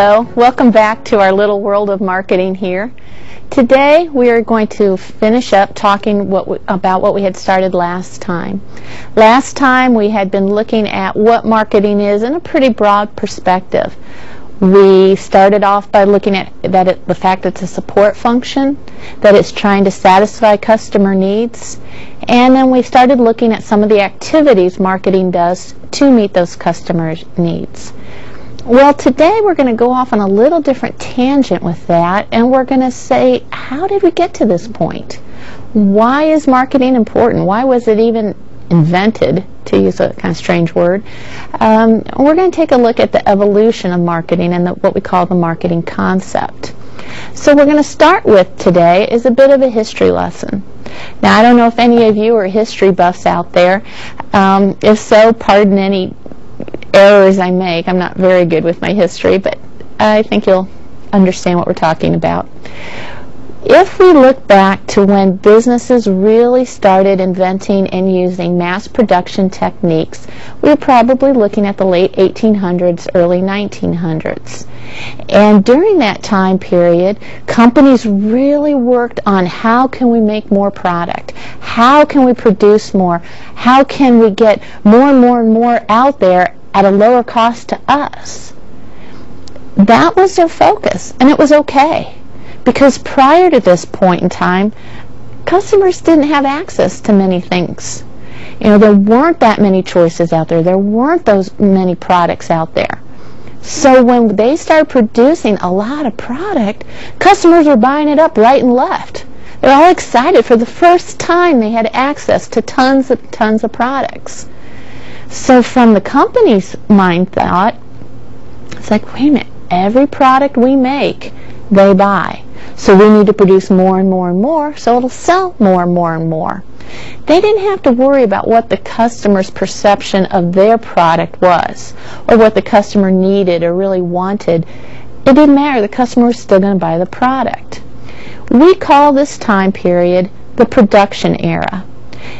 Hello, welcome back to our little world of marketing here. Today we are going to finish up talking about what we had started last time. Last time we had been looking at what marketing is in a pretty broad perspective. We started off by looking at the fact that it's a support function, that it's trying to satisfy customer needs, and then we started looking at some of the activities marketing does to meet those customers' needs. Well, today we're going to go off on a little different tangent with that, and we're going to say, how did we get to this point? Why is marketing important? Why was it even invented, to use a kind of strange word? We're going to take a look at the evolution of marketing and what we call the marketing concept. So we're going to start with today is a bit of a history lesson. Now, I don't know if any of you are history buffs out there. If so, pardon any errors I make. I'm not very good with my history, but I think you'll understand what we're talking about. If we look back to when businesses really started inventing and using mass production techniques, we're probably looking at the late 1800s, early 1900s. And during that time period, companies really worked on how can we make more product? How can we produce more? How can we get more and more and more out there at a lower cost to us? That was their focus, and it was okay. Because prior to this point in time, customers didn't have access to many things. You know, there weren't that many choices out there. There weren't those many products out there. So when they started producing a lot of product, customers were buying it up right and left. They're all excited for the first time they had access to tons of products. So from the company's mind thought, it's like, wait a minute, every product we make, they buy. So we need to produce more and more and more, so it'll sell more and more and more. They didn't have to worry about what the customer's perception of their product was, or what the customer needed or really wanted. It didn't matter. The customer was still going to buy the product. We call this time period the production era.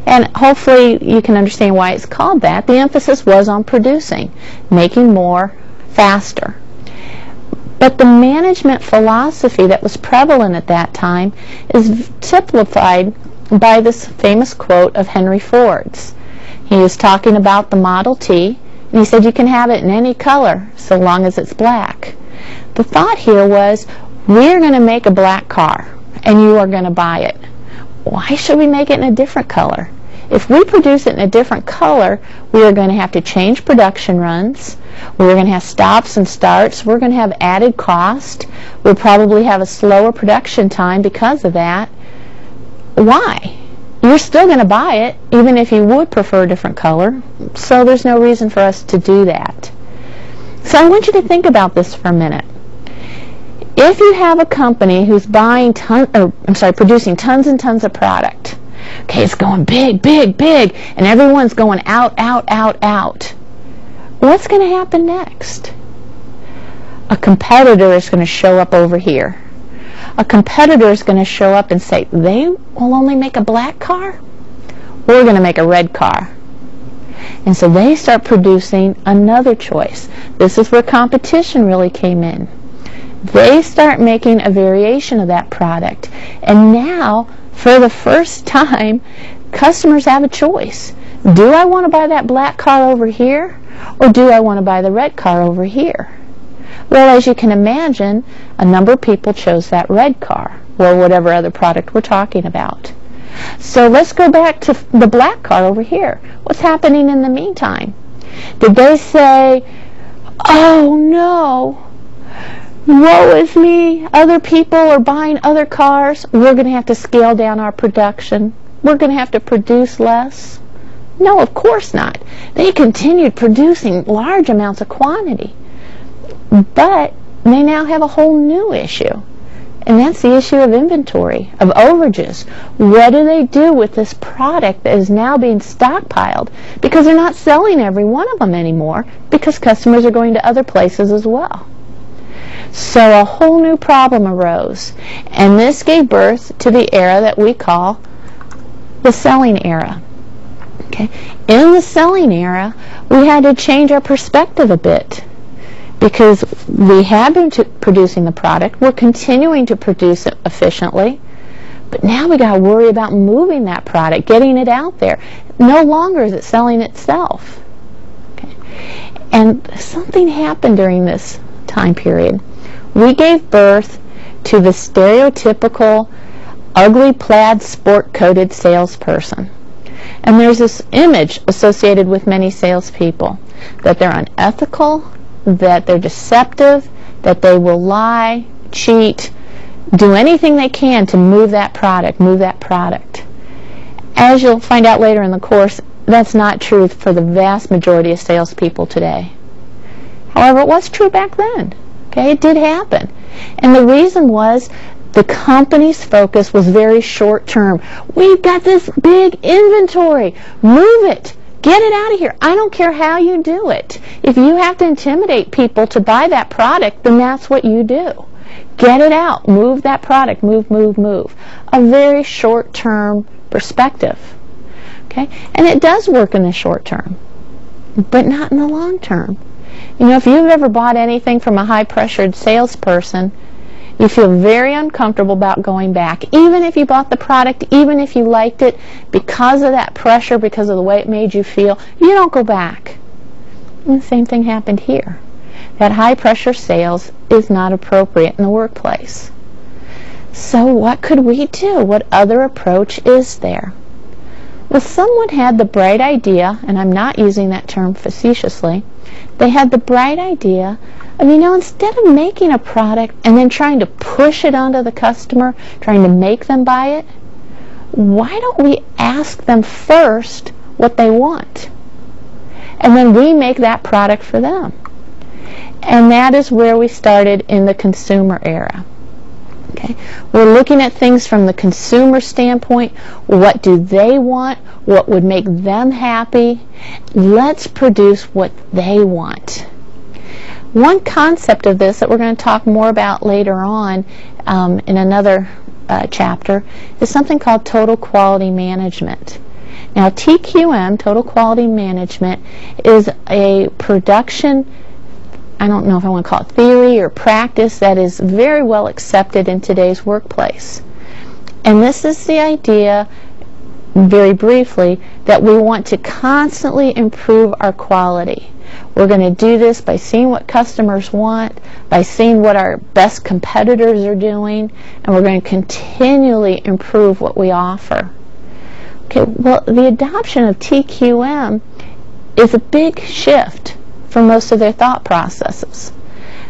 And hopefully you can understand why it's called that. The emphasis was on producing, making more, faster. But the management philosophy that was prevalent at that time is typified by this famous quote of Henry Ford's. He was talking about the Model T, and he said you can have it in any color so long as it's black. The thought here was, we're going to make a black car, and you are going to buy it. Why should we make it in a different color? If we produce it in a different color, we are going to have to change production runs. We're going to have stops and starts. We're going to have added cost. We'll probably have a slower production time because of that. Why? You're still going to buy it, even if you would prefer a different color. So there's no reason for us to do that. So I want you to think about this for a minute. If you have a company who's producing tons and tons of product, okay, it's going big, big, big, and everyone's going out, out, out, out. What's going to happen next? A competitor is going to show up over here. A competitor is going to show up and say, they will only make a black car? We're going to make a red car. And so they start producing another choice. This is where competition really came in. They start making a variation of that product. And now, for the first time, customers have a choice. Do I want to buy that black car over here, or do I want to buy the red car over here? Well, as you can imagine, a number of people chose that red car, or whatever other product we're talking about. So let's go back to the black car over here. What's happening in the meantime? Did they say, oh no, woe is me, other people are buying other cars, we're going to have to scale down our production, we're going to have to produce less? No, of course not. They continued producing large amounts of quantity. But they now have a whole new issue. And that's the issue of inventory, of overages. What do they do with this product that is now being stockpiled? Because they're not selling every one of them anymore, because customers are going to other places as well. So a whole new problem arose. And this gave birth to the era that we call the selling era. Okay. In the selling era, we had to change our perspective a bit. because we have been producing the product, we're continuing to produce it efficiently, but now we got to worry about moving that product, getting it out there. No longer is it selling itself. Okay. And something happened during this time period. We gave birth to the stereotypical ugly plaid sport-coated salesperson. And there's this image associated with many salespeople, that they're unethical, that they're deceptive, that they will lie, cheat, do anything they can to move that product. As you'll find out later in the course, that's not true for the vast majority of salespeople today. However, it was true back then. Okay, it did happen. And the reason was the company's focus was very short term. We've got this big inventory. Move it. Get it out of here. I don't care how you do it. If you have to intimidate people to buy that product, then that's what you do. Get it out. Move that product. Move. A very short-term perspective. Okay? And it does work in the short term, but not in the long term. You know, if you've ever bought anything from a high-pressured salesperson, you feel very uncomfortable about going back. Even if you bought the product, even if you liked it, because of that pressure, because of the way it made you feel, you don't go back. And the same thing happened here. That high-pressure sales is not appropriate in the workplace. So what could we do? What other approach is there? Well, someone had the bright idea, and I'm not using that term facetiously, they had the bright idea of, you know, instead of making a product and then trying to push it onto the customer, trying to make them buy it, why don't we ask them first what they want? And then we make that product for them. And that is where we started in the consumer era. Okay? We're looking at things from the consumer standpoint. What do they want? What would make them happy? Let's produce what they want. One concept of this that we're going to talk more about later on in another chapter is something called total quality management. Now, TQM, total quality management, is a production, I don't know if I want to call it theory or practice, that is very well accepted in today's workplace. And this is the idea, very briefly, that we want to constantly improve our quality. We're going to do this by seeing what customers want, by seeing what our best competitors are doing, and we're going to continually improve what we offer. Okay, well, the adoption of TQM is a big shift for most of their thought processes,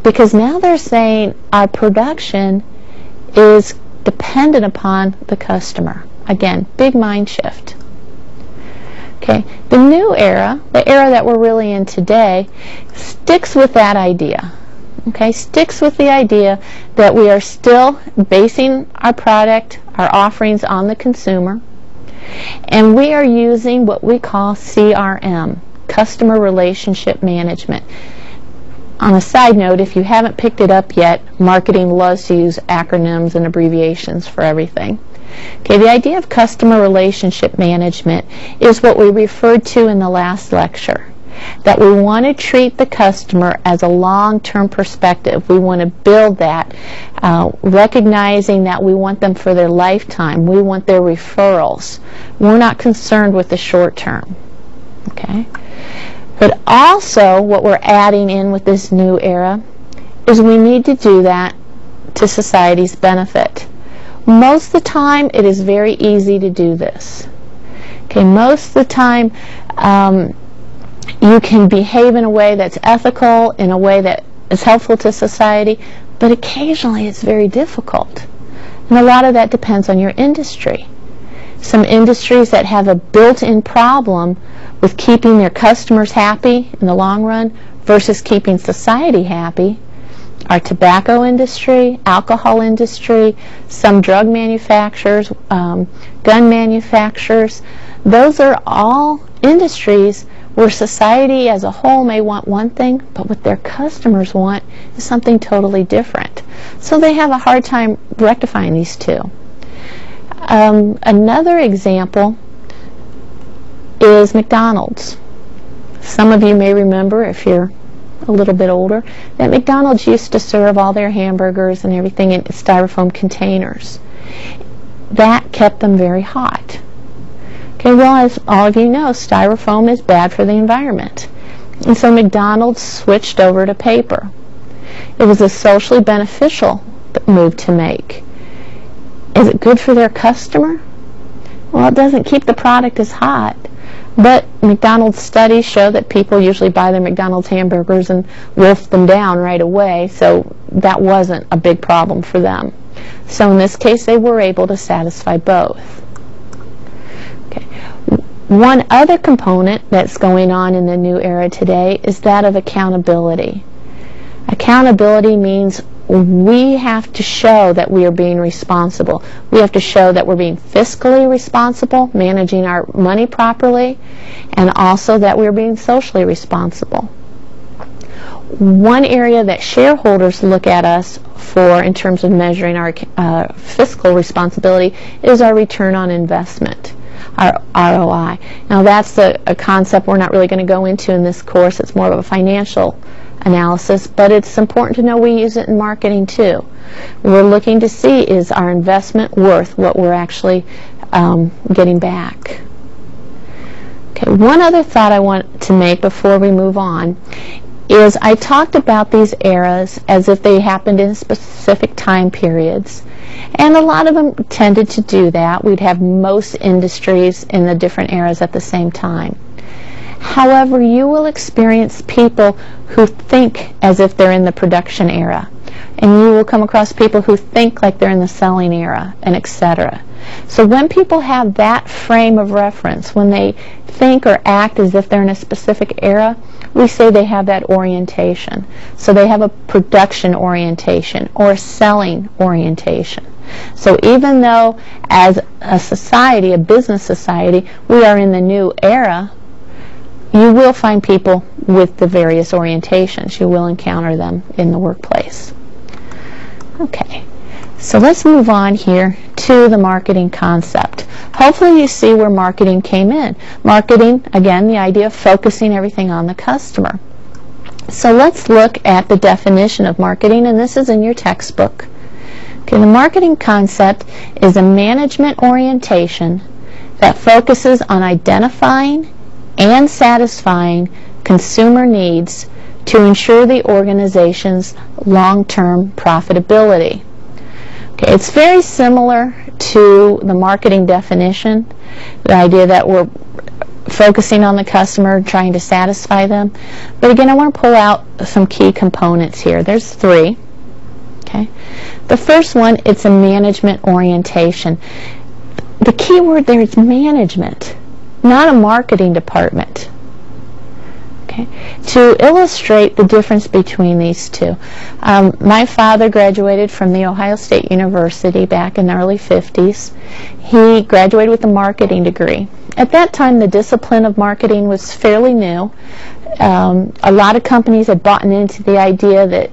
because now they're saying our production is dependent upon the customer. Again, big mind shift. Okay, the new era, the era that we're really in today, sticks with that idea. Okay, sticks with the idea that we are still basing our product, our offerings on the consumer, and we are using what we call CRM, Customer Relationship Management. On a side note, if you haven't picked it up yet, marketing loves to use acronyms and abbreviations for everything. Okay, the idea of customer relationship management is what we referred to in the last lecture, that we want to treat the customer as a long-term perspective. We want to build that, recognizing that we want them for their lifetime. We want their referrals. We're not concerned with the short term. Okay? But also, what we're adding in with this new era is we need to do that to society's benefit. Most of the time, it is very easy to do this. Okay, most of the time, you can behave in a way that's ethical, in a way that is helpful to society, but occasionally it's very difficult. And a lot of that depends on your industry. Some industries that have a built-in problem with keeping their customers happy in the long run versus keeping society happy are tobacco industry, alcohol industry, some drug manufacturers, gun manufacturers. Those are all industries where society as a whole may want one thing, but what their customers want is something totally different. So they have a hard time rectifying these two. Another example is McDonald's. Some of you may remember, if you're a little bit older, that McDonald's used to serve all their hamburgers and everything in styrofoam containers. That kept them very hot. Okay, well, as all of you know, styrofoam is bad for the environment. And so McDonald's switched over to paper. It was a socially beneficial move to make. Is it good for their customer? Well, it doesn't keep the product as hot. But McDonald's studies show that people usually buy their McDonald's hamburgers and wolf them down right away, so that wasn't a big problem for them. So in this case, they were able to satisfy both. Okay. One other component that's going on in the new era today is that of accountability. Accountability means we have to show that we are being responsible. We have to show that we're being fiscally responsible, managing our money properly, and also that we're being socially responsible. One area that shareholders look at us for in terms of measuring our fiscal responsibility is our return on investment, our ROI. Now that's a concept we're not really going to go into in this course. It's more of a financial analysis, but it's important to know we use it in marketing too. We're looking to see, is our investment worth what we're actually getting back. Okay, one other thought I want to make before we move on is I talked about these eras as if they happened in specific time periods, and a lot of them tended to do that. We'd have most industries in the different eras at the same time. However, you will experience people who think as if they're in the production era, and you will come across people who think like they're in the selling era, and etc. So when people have that frame of reference, when they think or act as if they're in a specific era, we say they have that orientation. So they have a production orientation or a selling orientation. So even though as a society, a business society, we are in the new era, you will find people with the various orientations. You will encounter them in the workplace. Okay, so let's move on here to the marketing concept. Hopefully you see where marketing came in. Marketing, again, the idea of focusing everything on the customer. So let's look at the definition of marketing, and this is in your textbook. Okay, the marketing concept is a management orientation that focuses on identifying and satisfying consumer needs to ensure the organization's long-term profitability. Okay, it's very similar to the marketing definition, the idea that we're focusing on the customer, trying to satisfy them. But again, I want to pull out some key components here. There's three. Okay, the first one, it's a management orientation. The key word there is management, not a marketing department. Okay. To illustrate the difference between these two, my father graduated from the Ohio State University back in the early 50s. He graduated with a marketing degree. At that time, the discipline of marketing was fairly new. A lot of companies had bought into the idea that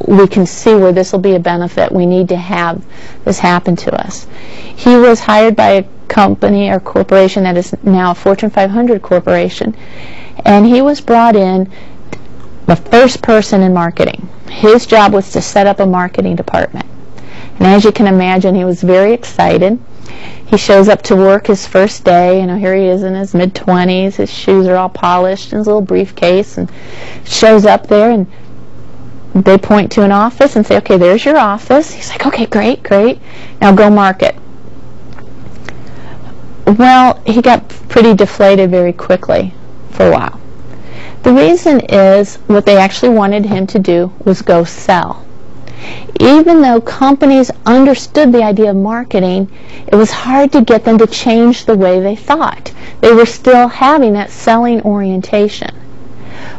we can see where this will be a benefit. We need to have this happen to us. He was hired by a company or corporation that is now a Fortune 500 corporation, and he was brought in the first person in marketing. His job was to set up a marketing department. And as you can imagine, he was very excited. He shows up to work his first day, here he is in his mid-20s, his shoes are all polished, and his little briefcase, and shows up there, and they point to an office and say, okay, there's your office. He's like, okay, great, great. Now go market. Well, he got pretty deflated very quickly for a while. The reason is what they actually wanted him to do was go sell. Even though companies understood the idea of marketing, it was hard to get them to change the way they thought. They were still having that selling orientation.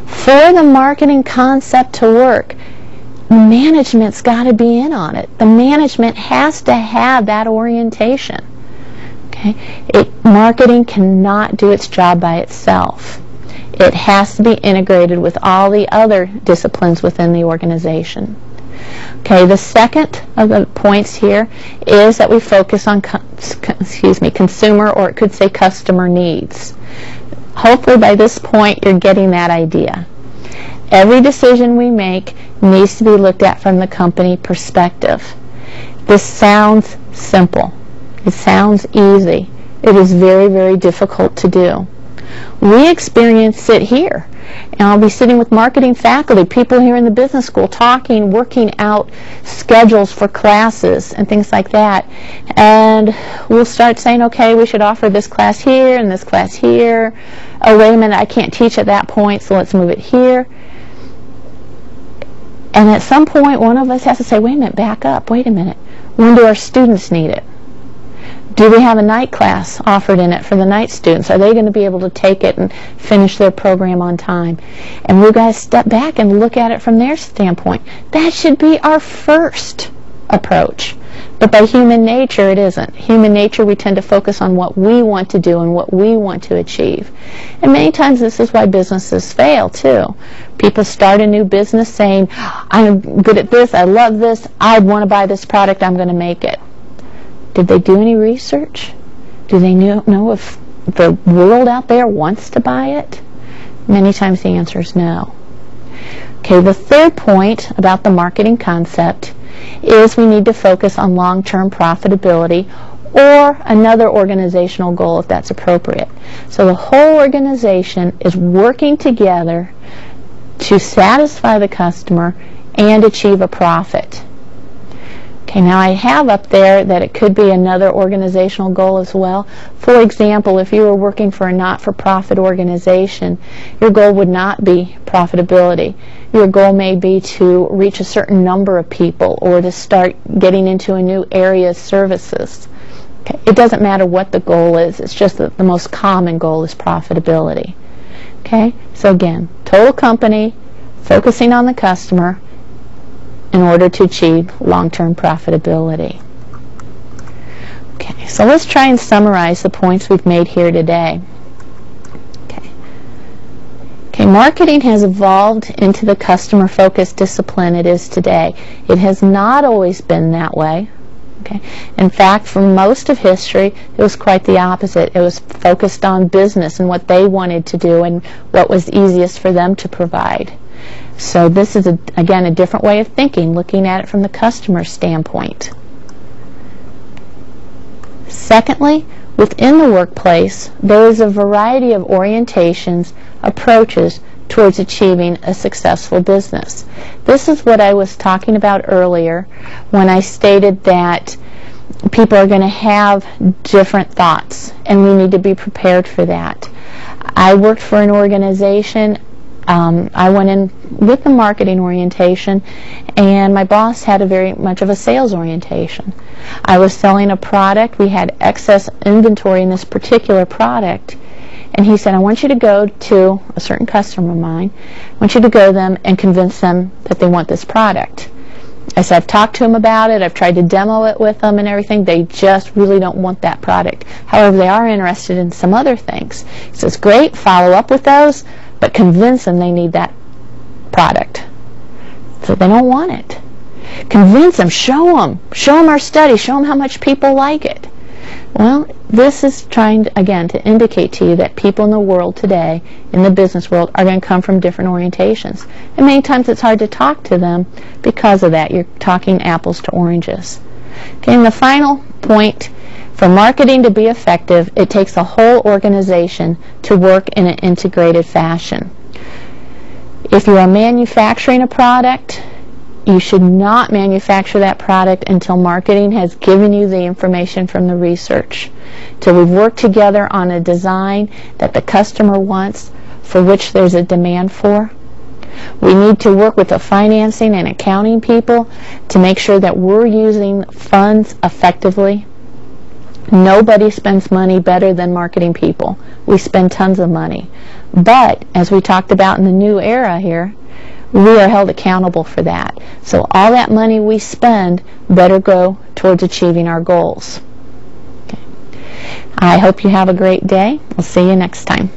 For the marketing concept to work, management's got to be in on it. The management has to have that orientation. Okay? Marketing cannot do its job by itself. It has to be integrated with all the other disciplines within the organization. Okay, the second of the points here is that we focus on consumer, or it could say customer needs. Hopefully by this point you're getting that idea. Every decision we make needs to be looked at from the company perspective. This sounds simple. It sounds easy. It is very, very difficult to do. We experience it here. And I'll be sitting with marketing faculty, people here in the business school, talking, working out schedules for classes and things like that. And we'll start saying, okay, we should offer this class here and this class here. Oh, wait a minute, I can't teach at that point, so let's move it here. And at some point, one of us has to say, wait a minute, back up, wait a minute. When do our students need it? Do we have a night class offered in it for the night students? Are they going to be able to take it and finish their program on time? And we've got to step back and look at it from their standpoint. That should be our first approach. But by human nature, it isn't. Human nature, we tend to focus on what we want to do and what we want to achieve. And many times this is why businesses fail, too. People start a new business saying, I'm good at this, I love this, I want to buy this product, I'm going to make it. Did they do any research? Do they know if the world out there wants to buy it? Many times the answer is no. Okay, the third point about the marketing concept is we need to focus on long-term profitability or another organizational goal if that's appropriate. So the whole organization is working together to satisfy the customer and achieve a profit. Okay, now I have up there that it could be another organizational goal as well. For example, if you were working for a not-for-profit organization, your goal would not be profitability. Your goal may be to reach a certain number of people or to start getting into a new area of services. Okay, it doesn't matter what the goal is, it's just that the most common goal is profitability. Okay, so again, total company, focusing on the customer, in order to achieve long-term profitability. Okay, so let's try and summarize the points we've made here today. Okay, marketing has evolved into the customer-focused discipline it is today. It has not always been that way. Okay. In fact, for most of history, it was quite the opposite. It was focused on business and what they wanted to do and what was easiest for them to provide. So this is, again, a different way of thinking, looking at it from the customer standpoint. Secondly, within the workplace, there is a variety of orientations, approaches towards achieving a successful business. This is what I was talking about earlier when I stated that people are going to have different thoughts, and we need to be prepared for that. I worked for an organization. I went in with the marketing orientation, and my boss had a very much of a sales orientation. I was selling a product. We had excess inventory in this particular product, and he said, I want you to go to a certain customer of mine. I want you to go to them and convince them that they want this product. I said, I've talked to them about it. I've tried to demo it with them and everything. They just really don't want that product. However, they are interested in some other things. He says, great, follow up with those, but convince them they need that product. So they don't want it. Convince them, show them our study, show them how much people like it. Well, this is trying to, again, to indicate to you that people in the world today, in the business world, are going to come from different orientations. And many times it's hard to talk to them because of that. You're talking apples to oranges. Okay, and the final point, for marketing to be effective, it takes a whole organization to work in an integrated fashion. If you are manufacturing a product, you should not manufacture that product until marketing has given you the information from the research. Till we've worked together on a design that the customer wants, for which there's a demand for. We need to work with the financing and accounting people to make sure that we're using funds effectively. Nobody spends money better than marketing people. We spend tons of money. But, as we talked about in the new era here, we are held accountable for that. So all that money we spend better go towards achieving our goals. Okay. I hope you have a great day. We'll see you next time.